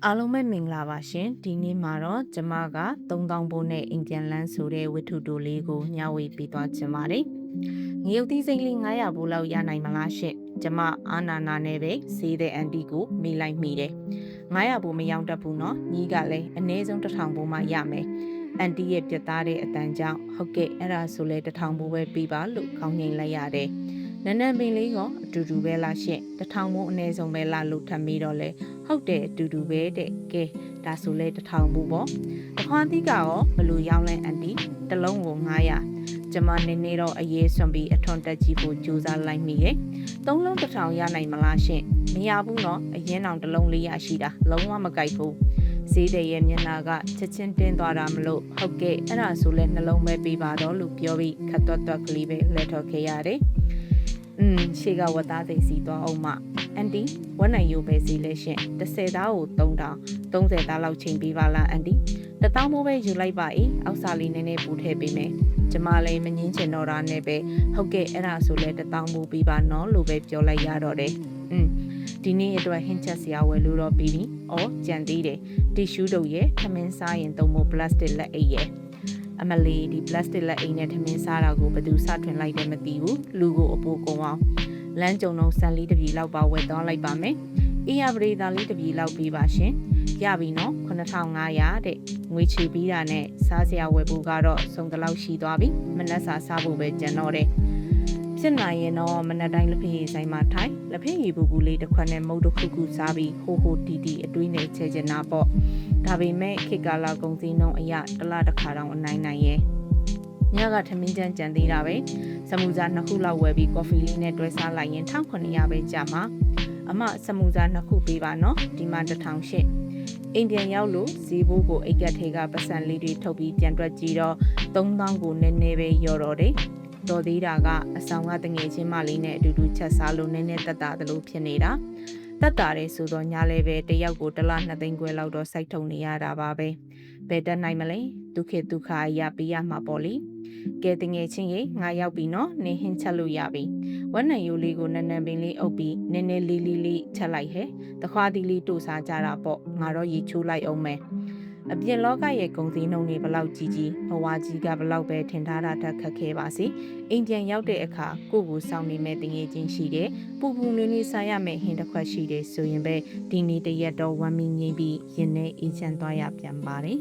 အားလုံးပဲမင်္ဂလာပါရှင်ဒီနေ့မှာတော့ကျမက3000ဘိုးနဲ့အိမ်ပြန်လန်းဆိုတဲ့ဝတ္ထုတိုလေးကိုမျှဝေပေးသွားချင်ပါတယ်ငရုတ်သီးစိမ့်လေး900ဘိုးလောက်ရနိုင်မလားရှင်ကျမအာနာနာနဲ့ပဲဈေးတဲ့အန်တီကိုမေးလိုက်မိတယ်900ဘိုးမရောက်တတ်ဘူးနော်ညီကလည်းအနည်းဆုံး1000ဘိုးမှရမယ်အန်တီရဲ့ပြတ်သားတဲ့အတန်ကြောင့်ဟုတ်ကဲ့အဲ့ဒါဆိုလဲ1000ဘိုးပဲပေးပါလို့ခေါင်းငိမ့်လိုက်ရတယ်နန်းနန်းပင်လေးကအတူတူပဲလားရှင့်1000ဘိုးအနည်းဆုံးပဲလားလို့ထပ်မိတော့လဲဟုတ်တယ်အတူတူပဲတဲ့ကဲဒါဆိုလဲ1000ဘိုးပေါ့တခွားသီးကရောဘလို့ရောင်းလဲအန်တီတစ်လုံးကို900ကျမနည်းနည်းတော့အရေးစွန်ပြီးအထွန်တက်ကြီးဖို့ကြိုးစားလိုက်မိရဲ့3လုံး1000ရနိုင်မလားရှင့်မရဘူးနော်အရင်အောင်တစ်လုံးလေးရရှိတာလုံးဝမကြိုက်ဘူးဈေးတဲ့ရဲ့မျက်နှာကချက်ချင်းတင်းသွားတာမလို့ဟုတ်ကဲ့အဲ့ဒါဆိုလဲနှလုံးပဲပေးပါတော့လို့ပြောပြီးခတ်တွတ်တွတ်ကလေးပဲလက်ထော်ခဲ့ရတယ်ရှေ့ကဝတ်သားသိစီသွားအောင်မအန်တီဝက်နိုင်ယူပဲစီလဲရှင်30သားကို3000 30သားလောက်ချိန်ပေးပါလားအန်တီ1000မိုးပဲယူလိုက်ပါ၏အောက်စာလေးနည်းနည်းပူထည့်ပေးမယ်ကျမလည်းမငင်းချင်တော့တာနဲ့ပဲဟုတ်ကဲ့အဲ့ဒါဆိုလဲ1000မိုးပေးပါနော်လို့ပဲပြောလိုက်ရတော့တယ်ဒီနေ့အတွက်ဟင်းချက်စရာဝယ်လို့တော့ပြီးပြီအော်ကြံသေးတယ်တီရှူးတုပ်ရဲ့ထမင်းစားရင်သုံးဖို့ပလတ်စတစ်လက်အိတ်ရဲ့အမလီဒီပလတ်စတစ်လက်အိတ်နဲ့ထမင်းစားတာကိုဘယ်သူစထွင်လိုက်တယ်မသိဘူးလူကိုအပိုးကုန်အောင်လမ်းကြုံတော့ဆန်လေးတစ်ပြည်လောက်ပါဝယ်သွားလိုက်ပါမယ်အေးရပရိသလေးတစ်ပြည်လောက်ပေးပါရှင်ရပြီနော်9500တဲ့ငွေချေပြီးတာနဲ့စားစရာဝယ်ဖို့ကတော့စုံတလောက်ရှိသွားပြီမနက်စာစားဖို့ပဲကြံတော့တယ်ဖြစ်နိုင်ရင်တော့မနက်တိုင်းလက်ဖက်ရည်ဆိုင်မှာထိုင်လက်ဖက်ရည်ဘူးလေးတစ်ခွက်နဲ့မုတ်တစ်ခုခုစားပြီးဟိုဟိုတီတီအတွေးနဲ့ချဲချင်တာပေါ့ဒါပေမဲ့ခေတ်ကာလကုန်စည်နှုန်းအရတစ်လတစ်ခါတောင်အနိုင်နိုင်ရဲ့ညကထမင်းချမ်းကြံသေးတာပဲစမူစာ2ခုလောက်ဝယ်ပြီးကော်ဖီလေးနဲ့တွဲစားလိုက်ရင်1900ပဲကြာမှာအမစမူစာ2ခုပေးပါနော်ဒီမှာ1000ရှင့်အိမ်ပြန်ရောက်လို့ဈေးဘိုးကိုအိတ်ကက်ထဲကပတ်စံလေးတွေထုတ်ပြီးပြန်တွက်ကြည့်တော့3000ကိုနည်းနည်းပဲရော်တော့တယ်တော်သေးတာကအဆောင်ကတငယ်ချင်းမလေးနဲ့အတူတူချက်စားလို့နည်းနည်းတက်တာသလိုဖြစ်နေတာတက်တာတဲ့ဆိုတော့ညာလည်းပဲတယောက်ကို1လ2သိန်းခွဲလောက်တော့စိုက်ထုံနေရတာပါပဲဘယ်တက်နိုင်မလဲဒုက္ခဒုက္ခရပေးရမှာပေါ့လေကဲတငယ်ချင်းရေငါရောက်ပြီနော်နင်းဟင်းချက်လို့ရပြီဝက်နံရိုးလေးကိုနန်းနန်းပင်လေးအုပ်ပြီးနည်းနည်းလေးချက်လိုက်ဟဲ့တခွားသီးလေးတို့စားကြတာပေါ့ငါတော့ရေချိုးလိုက်အောင်မယ်အပြင်လောကရဲ့ဂုံစည်းနှုံတွေဘလောက်ကြီးဘဝကြီးကဘလောက်ပဲထင်ထားတာတက်ခက်ခဲပါစေအိမ်ပြန်ရောက်တဲ့အခါကိုကိုစောင့်နေမဲ့တငယ်ချင်းရှိတယ်ပူပူနွေးနွေးစားရမယ့်ဟင်းတစ်ခွက်ရှိတယ်ဆိုရင်ပဲဒီနေ့တရက်တော့ဝမ်းမီငိမ့်ပြီးရင်ထဲအေးချမ်းသွားရပြန်ပါတယ်